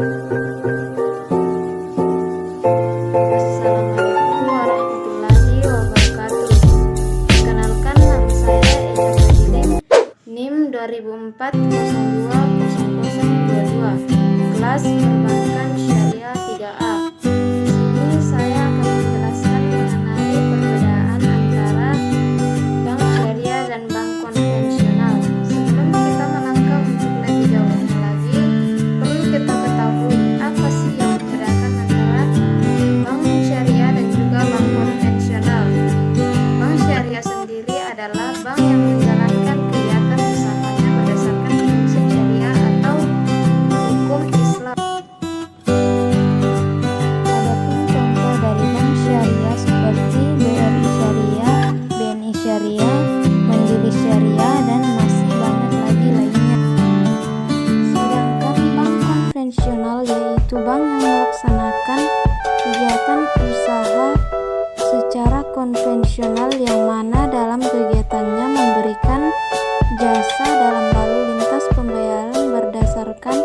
Assalamualaikum warahmatullahi wabarakatuh. Perkenalkan, nama saya Eka Fadilin, NIM 2004020022, kelas Perbankan Syariah 3A. Di sini saya akan menjelaskan mengenai perbedaan antara bank syariah dan bank konvensional. Sebelum kita melangkah untuk lebih jauhnya lagi, perlu kita ketahui apa sih yang membedakan antara bank syariah dan juga bank konvensional. Bank syariah sendiri adalah bank yang menjalankan kegiatan usahanya berdasarkan prinsip syariah atau hukum Islam. Adapun contoh dari bank syariah seperti BRI Syariah, BNI Syariah, Mandiri Syariah, dan masih banyak lagi lainnya. Sedangkan bank konvensional yaitu bank yang melaksanakan kegiatan usaha secara konvensional, yang mana dalam kegiatannya memberikan jasa dalam lalu lintas pembayaran berdasarkan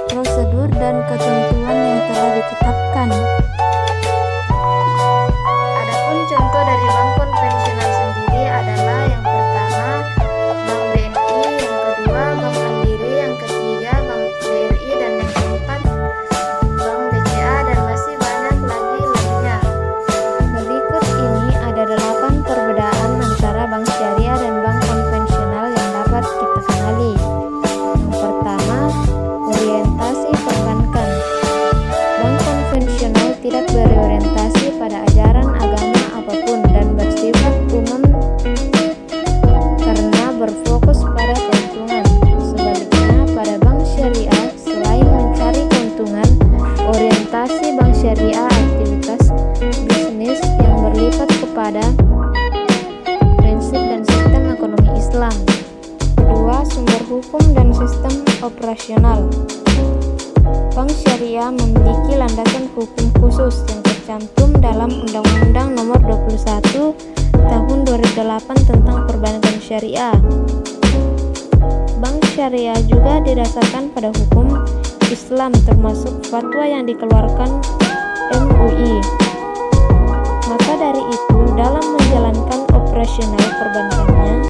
prosedur dan ketentuan yang telah ditetapkan. Adapun contoh dari bank konvensional sendiri adalah yang pertama Bank BNI, yang kedua Bank Mandiri, yang ketiga Bank BRI, dan yang keempat Bank BCA, dan masih banyak lagi lainnya. Berikut ini ada 8 perbedaan antara bank syariah dan bank konvensional yang dapat kita kenali. Yang pertama, orientasi perbankan. Bank konvensional tidak berorientasi pada ajaran agama apapun dan bersifat umum karena berfokus pada keuntungan. Sebaliknya, pada bank syariah, selain mencari keuntungan, orientasi bank syariah aktivitas bisnis yang berlipat kepada prinsip dan sistem ekonomi Islam. Kedua, sumber hukum dan sistem operasional. Bank syariah memiliki landasan hukum khusus yang tercantum dalam Undang-Undang Nomor 21 Tahun 2008 tentang Perbankan Syariah. Bank syariah juga didasarkan pada hukum Islam, termasuk fatwa yang dikeluarkan MUI. Maka dari itu, dalam menjalankan operasional perbankannya,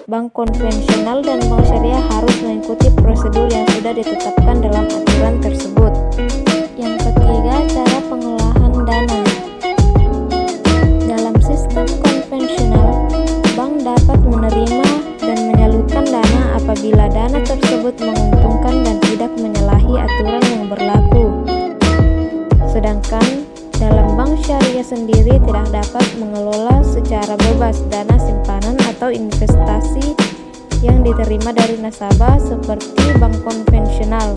bank konvensional dan bank syariah harus mengikuti prosedur yang sudah ditetapkan dalam aturan tersebut. Yang ketiga, cara pengelolaan dana. Dalam sistem konvensional, bank dapat menerima dan menyalurkan dana apabila dana tersebut menguntungkan dan tidak menyalahi aturan yang berlaku. Sedangkan dalam bank syariah sendiri tidak dapat mengelola secara bebas dana simpanan atau investasi yang diterima dari nasabah seperti bank konvensional,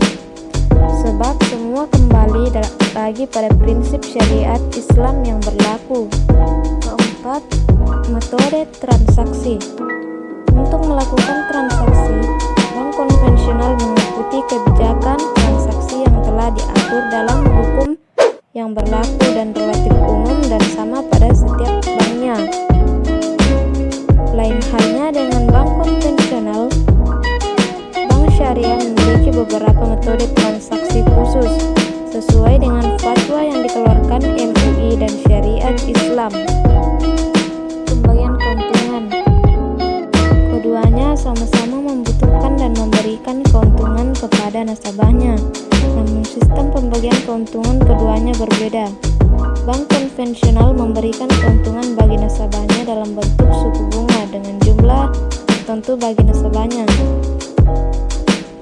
sebab semua kembali lagi pada prinsip syariat Islam yang berlaku. Keempat, metode transaksi. Untuk melakukan transaksi, bank konvensional mengikuti kebijakan transaksi yang telah diatur dalam hukum yang berlaku dan relatif umum dan sama pada setiap banknya. Lain halnya dengan bank konvensional, bank syariah memiliki beberapa metode transaksi khusus sesuai dengan fatwa yang dikeluarkan MUI dan syariat Islam. Pembagian keuntungan. Keduanya sama-sama membutuhkan dan memberikan keuntungan kepada nasabahnya, namun sistem pembagian keuntungan keduanya berbeda. Bank konvensional memberikan keuntungan bagi nasabahnya dalam bentuk suku bunga dengan jumlah tertentu bagi nasabahnya.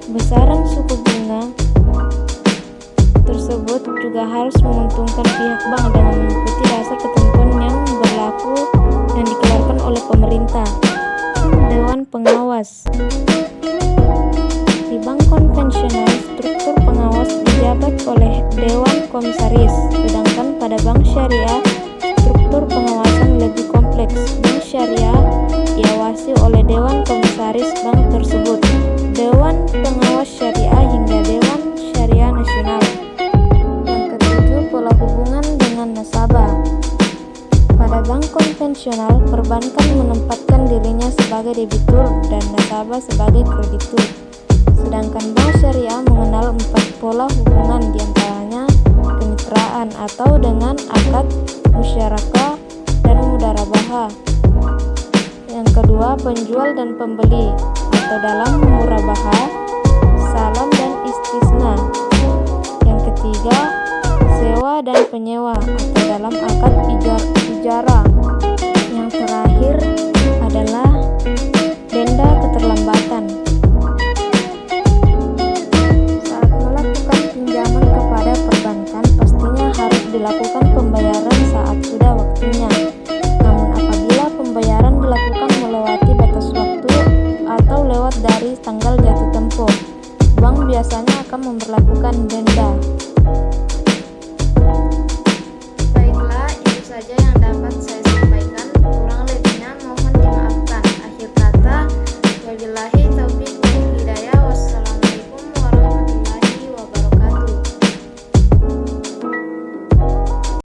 Besaran suku bunga tersebut juga harus menguntungkan pihak bank dengan mengikuti dasar ketentuan yang berlaku dan dikeluarkan oleh pemerintah. Dewan pengawas. Di bank konvensional, struktur pengawas dijabat oleh Dewan Komisaris, sedangkan pada bank syariah, struktur pengawasan lebih kompleks. Bank syariah diawasi oleh Dewan Komisaris bank tersebut, Dewan Pengawas Syariah, hingga Dewan Syariah Nasional. Yang ketujuh, pola hubungan dengan nasabah. Pada bank konvensional, perbankan menempatkan dirinya sebagai debitur dan nasabah sebagai kreditur. Sedangkan bank syariah mengenal 4 pola hubungan, diantaranya kemitraan atau dengan akad musyarakah dan mudharabah. Yang kedua, penjual dan pembeli atau dalam murabahah, salam dan istisna. Yang ketiga, sewa dan penyewa atau dalam akad ijarah. Yang terakhir adalah denda keterlambatan. Saat melakukan pinjaman kepada perbankan, pastinya harus dilakukan pembayaran saat sudah waktunya. Namun apabila pembayaran dilakukan melewati batas waktu atau lewat dari tanggal jatuh tempo, bank biasanya akan memberlakukan denda.